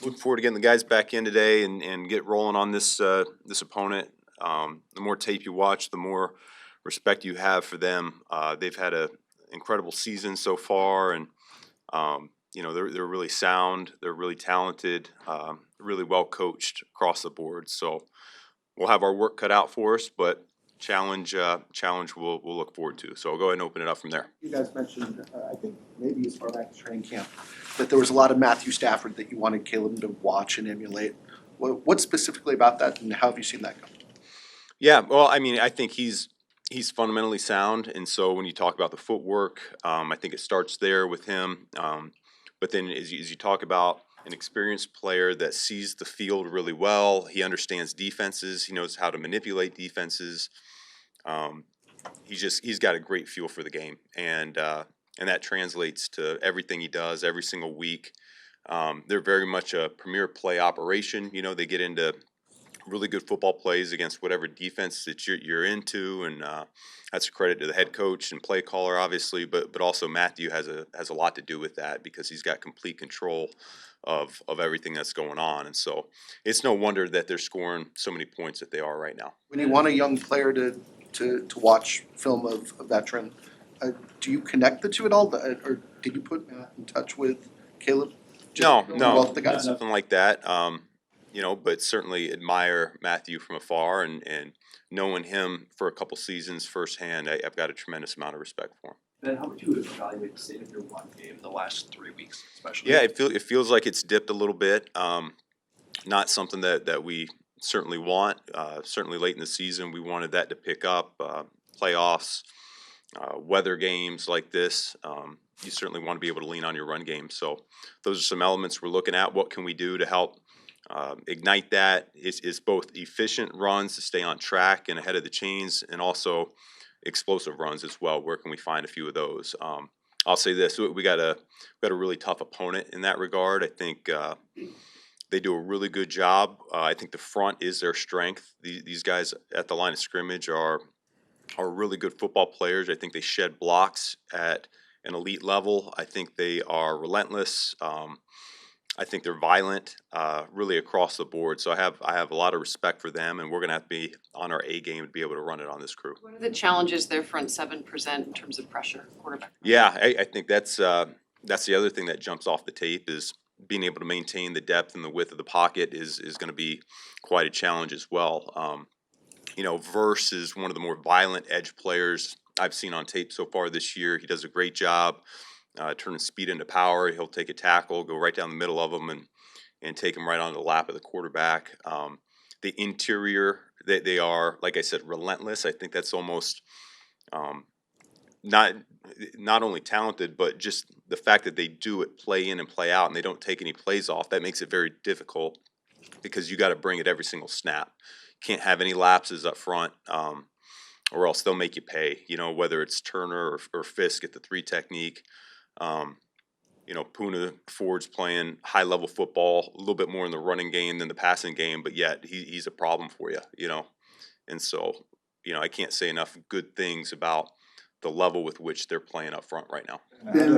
Look forward to getting the guys back in today and get rolling on this opponent. The more tape you watch, the more respect you have for them. They've had an incredible season so far, and they're really sound. They're really talented, really well coached across the board. So we'll have our work cut out for us, but challenge we'll look forward to. So I'll go ahead and open it up from there. You guys mentioned, I think maybe as far back as training camp, that there was a lot of Matthew Stafford that you wanted Caleb to watch and emulate. What specifically about that, and how have you seen that go? Yeah, well, I mean, I think he's fundamentally sound, and so when you talk about the footwork, I think it starts there with him. But then as you talk about an experienced player that sees the field really well, he understands defenses, he knows how to manipulate defenses. He's got a great feel for the game, and that translates to everything he does every single week. They're very much a premier play operation. They get into really good football plays against whatever defense that you're into, and that's a credit to the head coach and play caller, obviously, but also Matthew has a lot to do with that because he's got complete control of everything that's going on, and so it's no wonder that they're scoring so many points that they are right now. When you want a young player to watch film of a veteran, do you connect the two at all, or did you put Matt in touch with Caleb? No, Both the guys? nothing like that. But certainly admire Matthew from afar, and knowing him for a couple seasons firsthand, I've got a tremendous amount of respect for him. Ben, how would you evaluate the state of your run game in the last 3 weeks, especially? Yeah, it feels like it's dipped a little bit. Not something that we certainly want. Certainly late in the season, we wanted that to pick up. Playoffs, weather games like this, you certainly want to be able to lean on your run game. So those are some elements we're looking at. What can we do to help ignite that? Is both efficient runs to stay on track and ahead of the chains, and also explosive runs as well. Where can we find a few of those? I'll say this: we got a really tough opponent in that regard. I think they do a really good job. I think the front is their strength. These guys at the line of scrimmage are really good football players. I think they shed blocks at an elite level. I think they are relentless. I think they're violent, really across the board. So I have a lot of respect for them, and we're going to have to be on our A game to be able to run it on this crew. What are the challenges their front seven present in terms of pressure, quarterback? Yeah, I think that's the other thing that jumps off the tape is being able to maintain the depth and the width of the pocket is going to be quite a challenge as well. Verse is one of the more violent edge players I've seen on tape so far this year. He does a great job turning speed into power. He'll take a tackle, go right down the middle of them, and take him right onto the lap of the quarterback. The interior, they are, like I said, relentless. I think that's almost not only talented, but just the fact that they do it play in and play out, and they don't take any plays off. That makes it very difficult because you got to bring it every single snap. Can't have any lapses up front, or else they'll make you pay. Whether it's Turner or Fisk at the 3 technique. Puna Ford's playing high-level football, a little bit more in the running game than the passing game, but yet he's a problem for you, And so, I can't say enough good things about the level with which they're playing up front right now. Then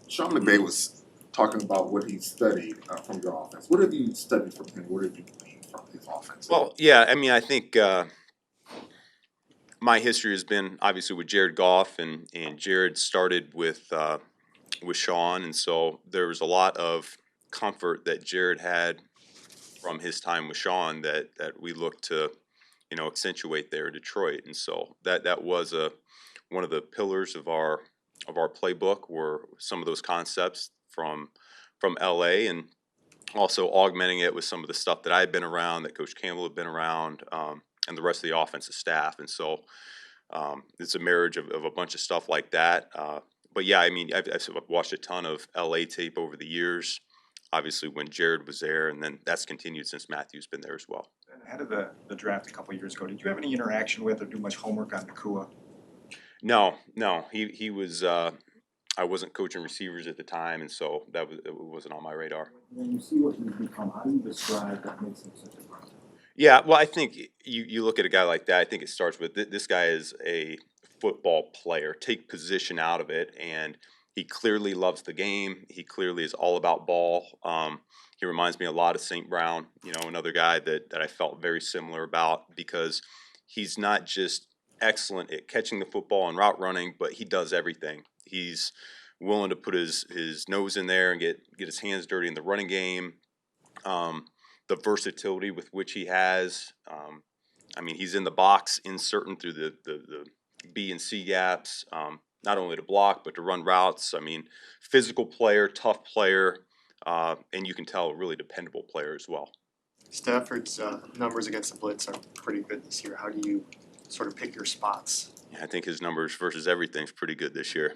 Sean McVay was talking about what he studied from your offense. What have you studied from him? What have you gleaned from his offense? Well, yeah, I think my history has been obviously with Jared Goff, and Jared started with Sean, and so there was a lot of comfort that Jared had from his time with Sean that we looked to, accentuate there in Detroit, and so that was one of the pillars of our playbook were some of those concepts from LA, and also augmenting it with some of the stuff that I had been around, that Coach Campbell had been around, and the rest of the offensive staff, and so it's a marriage of a bunch of stuff like that. But yeah, I've watched a ton of LA tape over the years, obviously when Jared was there, and then that's continued since Matthew's been there as well. And ahead of the draft a couple of years ago, did you have any interaction with or do much homework on Nua? No, he was. I wasn't coaching receivers at the time, and so it wasn't on my radar. When you see what he's become, how do you describe what makes him such a pro? Yeah, well, I think you look at a guy like that, I think it starts with this guy is a football player. Take position out of it, and He clearly loves the game. He clearly is all about ball. He reminds me a lot of St. Brown, another guy that I felt very similar about, because he's not just excellent at catching the football and route running, but he does everything. He's willing to put his nose in there and get his hands dirty in the running game. The versatility with which he has. He's in the box, inserting through the B and C gaps, not only to block, but to run routes. Physical player, tough player, and you can tell a really dependable player as well. Stafford's numbers against the blitz are pretty good this year. How do you sort of pick your spots? Yeah, I think his numbers versus everything's pretty good this year.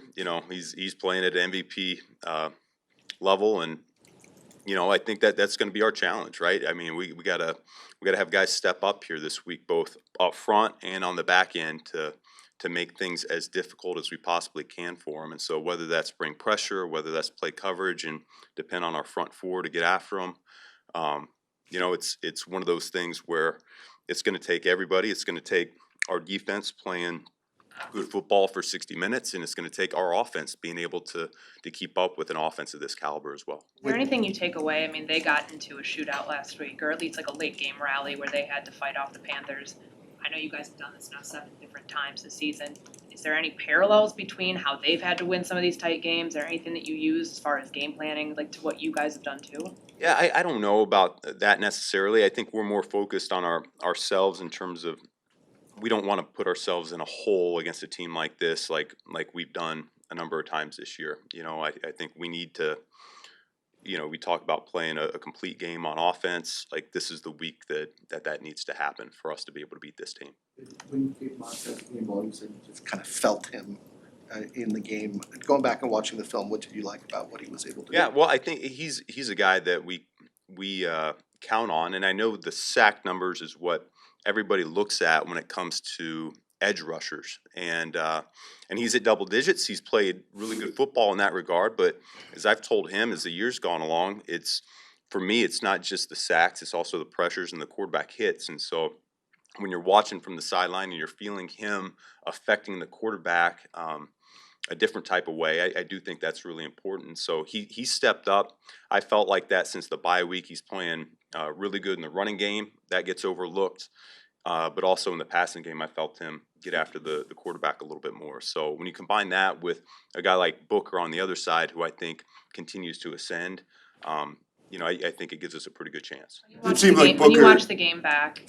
He's playing at MVP level, and I think that's going to be our challenge, right? We gotta have guys step up here this week, both up front and on the back end, to make things as difficult as we possibly can for them. And so whether that's bring pressure, whether that's play coverage, and depend on our front four to get after them, it's one of those things where it's going to take everybody. It's going to take our defense playing good football for 60 minutes, and it's going to take our offense being able to keep up with an offense of this caliber as well. Is there anything you take away? They got into a shootout last week, or at least like a late game rally where they had to fight off the Panthers. I know you guys have done this now 7 different times this season. Is there any parallels between how they've had to win some of these tight games, or anything that you use as far as game planning, like to what you guys have done too? Yeah, I don't know about that necessarily. I think we're more focused on ourselves in terms of, we don't want to put ourselves in a hole against a team like this, like we've done a number of times this year. I think we need to, we talk about playing a complete game on offense. Like, this is the week that needs to happen for us to be able to beat this team. When you gave Montez the game ball, you said you just kind of felt him in the game. Going back and watching the film, what did you like about what he was able to do? Yeah, well, I think he's a guy that we count on, and I know the sack numbers is what everybody looks at when it comes to edge rushers, and he's at double digits. He's played really good football in that regard, but as I've told him, as the years gone along, for me, it's not just the sacks, it's also the pressures and the quarterback hits. And so when you're watching from the sideline and you're feeling him affecting the quarterback a different type of way, I do think that's really important. So he stepped up. I felt like that since the bye week. He's playing really good in the running game. That gets overlooked. But also in the passing game, I felt him get after the quarterback a little bit more. So when you combine that with a guy like Booker on the other side, who I think continues to ascend, I think it gives us a pretty good chance. It seemed like When you Booker- watch the game back,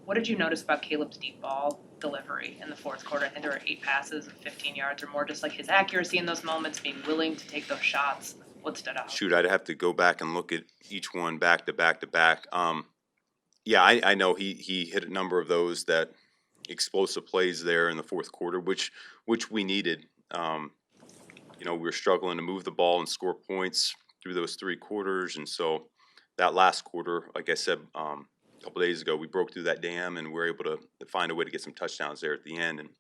what did you notice about Caleb's deep ball delivery in the fourth quarter? I think there were 8 passes of 15 yards or more, just like his accuracy in those moments, being willing to take those shots. What stood out? Shoot, I'd have to go back and look at each one back to back to back. Yeah, I know he hit a number of those that explosive plays there in the fourth quarter, which we needed. We were struggling to move the ball and score points through those 3 quarters, and so that last quarter, like I said a couple days ago, we broke through that dam and we're able to find a way to get some touchdowns there at the end. And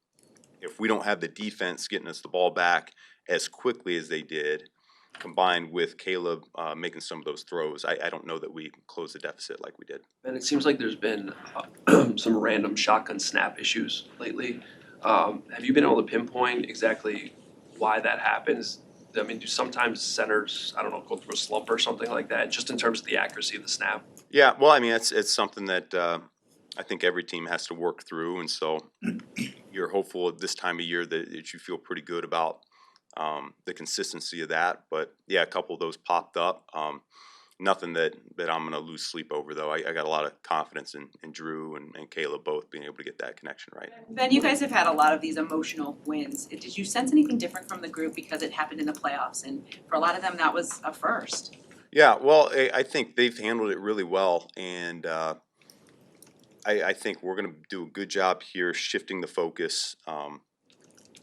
if we don't have the defense getting us the ball back as quickly as they did, combined with Caleb making some of those throws, I don't know that we closed the deficit like we did. And it seems like there's been some random shotgun snap issues lately. Have you been able to pinpoint exactly why that happens? Do sometimes centers, go through a slump or something like that, just in terms of the accuracy of the snap? Yeah, well, it's something that I think every team has to work through, and so you're hopeful at this time of year that you feel pretty good about the consistency of that. But yeah, a couple of those popped up. Nothing that I'm going to lose sleep over, though. I got a lot of confidence in Drew and Caleb both being able to get that connection right. Ben, you guys have had a lot of these emotional wins. Did you sense anything different from the group because it happened in the playoffs? And for a lot of them, that was a first. Yeah, well, I think they've handled it really well, and I think we're going to do a good job here shifting the focus,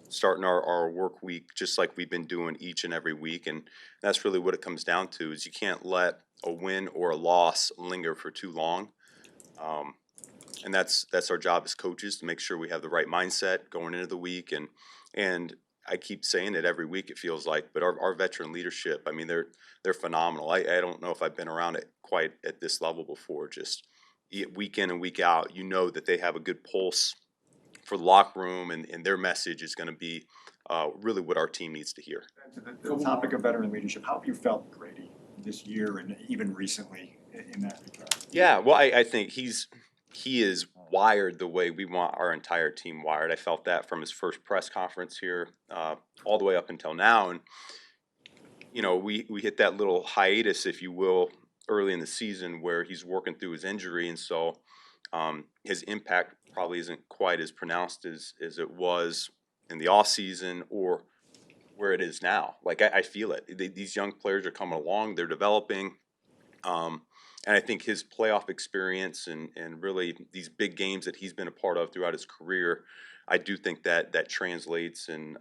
starting our work week just like we've been doing each and every week. And that's really what it comes down to, is you can't let a win or a loss linger for too long. And that's our job as coaches, to make sure we have the right mindset going into the week. And I keep saying it every week, it feels like, but our veteran leadership, they're phenomenal. I don't know if I've been around it quite at this level before. Just week in and week out, that they have a good pulse for the locker room, and their message is going to be really what our team needs to hear. The topic of veteran leadership, how have you felt, Grady, this year and even recently in that regard? Yeah, well, I think he is wired the way we want our entire team wired. I felt that from his first press conference here, all the way up until now. And you know, we hit that little hiatus, if you will, early in the season where he's working through his injury, and so his impact probably isn't quite as pronounced as it was in the off season or where it is now. Like I feel it. These young players are coming along, they're developing. And I think his playoff experience and really these big games that he's been a part of throughout his career, I do think that translates and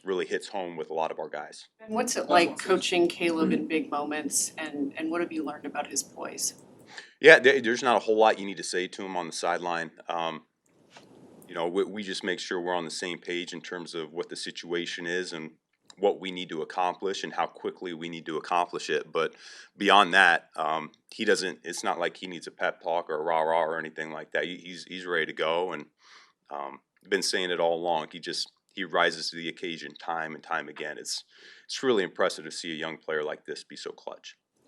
really hits home with a lot of our guys. And what's it like coaching Caleb in big moments, and what have you learned about his poise? Yeah, there's not a whole lot you need to say to him on the sideline. You know, we just make sure we're on the same page in terms of what the situation is and what we need to accomplish and how quickly we need to accomplish it. But beyond that, he doesn't. It's not like he needs a pep talk or a rah rah or anything like that. He's ready to go, and been saying it all along. He rises to the occasion time and time again. It's really impressive to see a young player like this be so clutch.